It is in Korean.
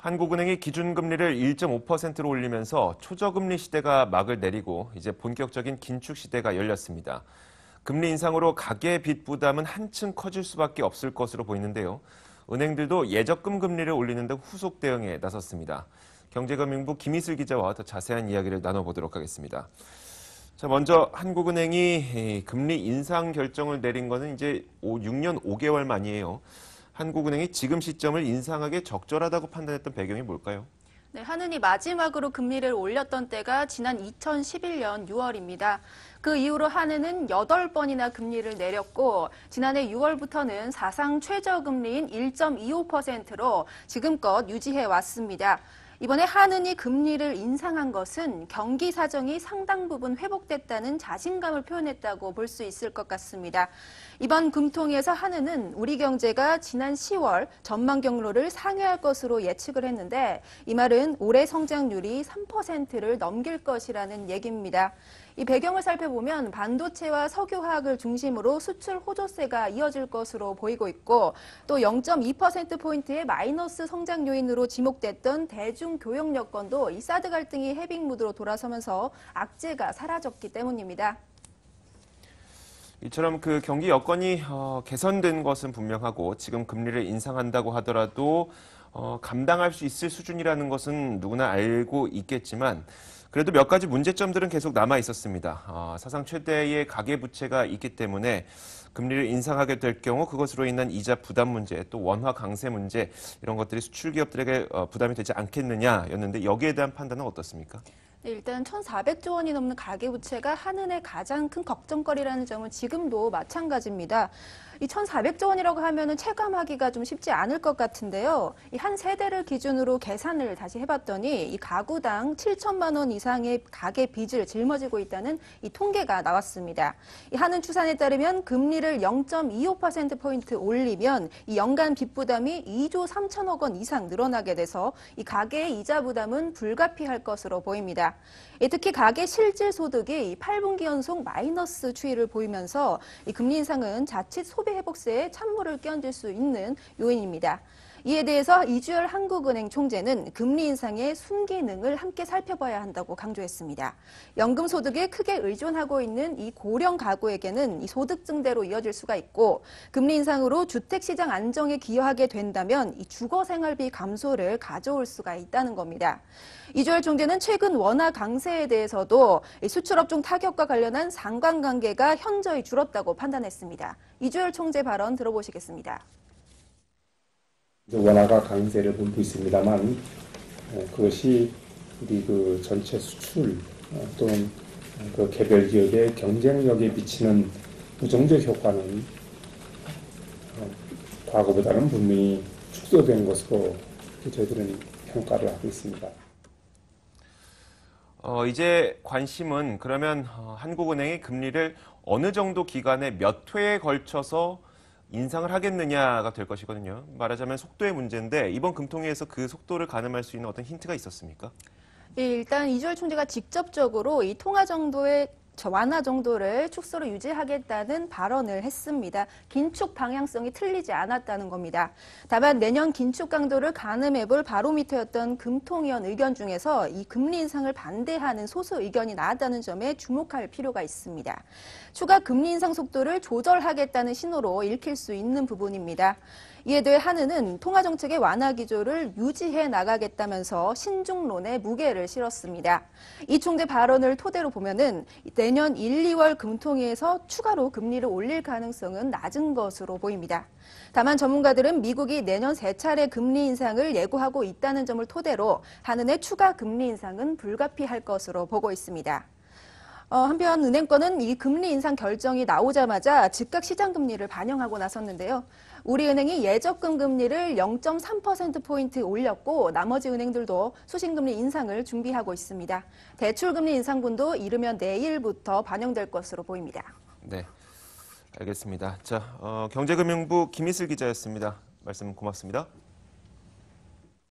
한국은행이 기준금리를 1.5%로 올리면서 초저금리 시대가 막을 내리고 이제 본격적인 긴축 시대가 열렸습니다. 금리 인상으로 가계 빚 부담은 한층 커질 수밖에 없을 것으로 보이는데요. 은행들도 예적금 금리를 올리는 등 후속 대응에 나섰습니다. 경제금융부 김희슬 기자와 더 자세한 이야기를 나눠보도록 하겠습니다. 자, 먼저 한국은행이 금리 인상 결정을 내린 것은 이제 6년 5개월 만이에요. 한국은행이 지금 시점을 인상하기에 적절하다고 판단했던 배경이 뭘까요? 네, 한은이 마지막으로 금리를 올렸던 때가 지난 2011년 6월입니다. 그 이후로 한은은 8번이나 금리를 내렸고 지난해 6월부터는 사상 최저금리인 1.25%로 지금껏 유지해 왔습니다. 이번에 한은이 금리를 인상한 것은 경기 사정이 상당 부분 회복됐다는 자신감을 표현했다고 볼 수 있을 것 같습니다. 이번 금통위에서 한은은 우리 경제가 지난 10월 전망 경로를 상회할 것으로 예측을 했는데 이 말은 올해 성장률이 3%를 넘길 것이라는 얘기입니다. 이 배경을 살펴보면 반도체와 석유화학을 중심으로 수출 호조세가 이어질 것으로 보이고 있고 또 0.2%포인트의 마이너스 성장 요인으로 지목됐던 대중교역 여건도 이 사드 갈등이 해빙 무드로 돌아서면서 악재가 사라졌기 때문입니다. 이처럼 그 경기 여건이 개선된 것은 분명하고 지금 금리를 인상한다고 하더라도 감당할 수 있을 수준이라는 것은 누구나 알고 있겠지만 그래도 몇 가지 문제점들은 계속 남아 있었습니다. 사상 최대의 가계부채가 있기 때문에 금리를 인상하게 될 경우 그것으로 인한 이자 부담 문제, 또 원화 강세 문제 이런 것들이 수출 기업들에게 부담이 되지 않겠느냐였는데 여기에 대한 판단은 어떻습니까? 네, 일단 1,400조 원이 넘는 가계부채가 한은의 가장 큰 걱정거리라는 점은 지금도 마찬가지입니다. 이 1,400조 원이라고 하면은 체감하기가 좀 쉽지 않을 것 같은데요. 이 한 세대를 기준으로 계산을 다시 해봤더니 이 가구당 7천만 원 이상의 가계 빚을 짊어지고 있다는 이 통계가 나왔습니다. 이 한은 추산에 따르면 금리를 0.25%포인트 올리면 이 연간 빚 부담이 2조 3천억 원 이상 늘어나게 돼서 이 가계의 이자 부담은 불가피할 것으로 보입니다. 특히 가계 실질 소득이 8분기 연속 마이너스 추이를 보이면서 이 금리 인상은 자칫 소비 회복세에 찬물을 끼얹을 수 있는 요인입니다. 이에 대해서 이주열 한국은행 총재는 금리 인상의 순기능을 함께 살펴봐야 한다고 강조했습니다. 연금 소득에 크게 의존하고 있는 이 고령 가구에게는 이 소득 증대로 이어질 수가 있고 금리 인상으로 주택 시장 안정에 기여하게 된다면 이 주거 생활비 감소를 가져올 수가 있다는 겁니다. 이주열 총재는 최근 원화 강세에 대해서도 수출업종 타격과 관련한 상관관계가 현저히 줄었다고 판단했습니다. 이주열 총재 발언 들어보시겠습니다. 원화가 강세를 보이고 있습니다만 그것이 우리 그 전체 수출 또는 그 개별 기업의 경쟁력에 미치는 부정적 효과는 과거보다는 분명히 축소된 것으로 저희들은 평가를 하고 있습니다. 이제 관심은 그러면 한국은행이 금리를 어느 정도 기간에 몇 회에 걸쳐서 인상을 하겠느냐가 될 것이거든요. 말하자면 속도의 문제인데 이번 금통위에서 그 속도를 가늠할 수 있는 어떤 힌트가 있었습니까? 일단 이주열 총재가 직접적으로 이 통화 정도의 완화 정도를 축소로 유지하겠다는 발언을 했습니다. 긴축 방향성이 틀리지 않았다는 겁니다. 다만 내년 긴축 강도를 가늠해볼 바로미터였던 금통위원 의견 중에서 이 금리 인상을 반대하는 소수 의견이 나왔다는 점에 주목할 필요가 있습니다. 추가 금리 인상 속도를 조절하겠다는 신호로 읽힐 수 있는 부분입니다. 이에 대해 한은은 통화정책의 완화 기조를 유지해 나가겠다면서 신중론에 무게를 실었습니다. 이 총재 발언을 토대로 보면은 내년 1, 2월 금통위에서 추가로 금리를 올릴 가능성은 낮은 것으로 보입니다. 다만 전문가들은 미국이 내년 3차례 금리 인상을 예고하고 있다는 점을 토대로 한은의 추가 금리 인상은 불가피할 것으로 보고 있습니다. 한편 은행권은 이 금리 인상 결정이 나오자마자 즉각 시장 금리를 반영하고 나섰는데요. 우리은행이 예적금 금리를 0.3%포인트 올렸고 나머지 은행들도 수신금리 인상을 준비하고 있습니다. 대출금리 인상분도 이르면 내일부터 반영될 것으로 보입니다. 네, 알겠습니다. 자, 경제금융부 김희슬 기자였습니다. 말씀 고맙습니다.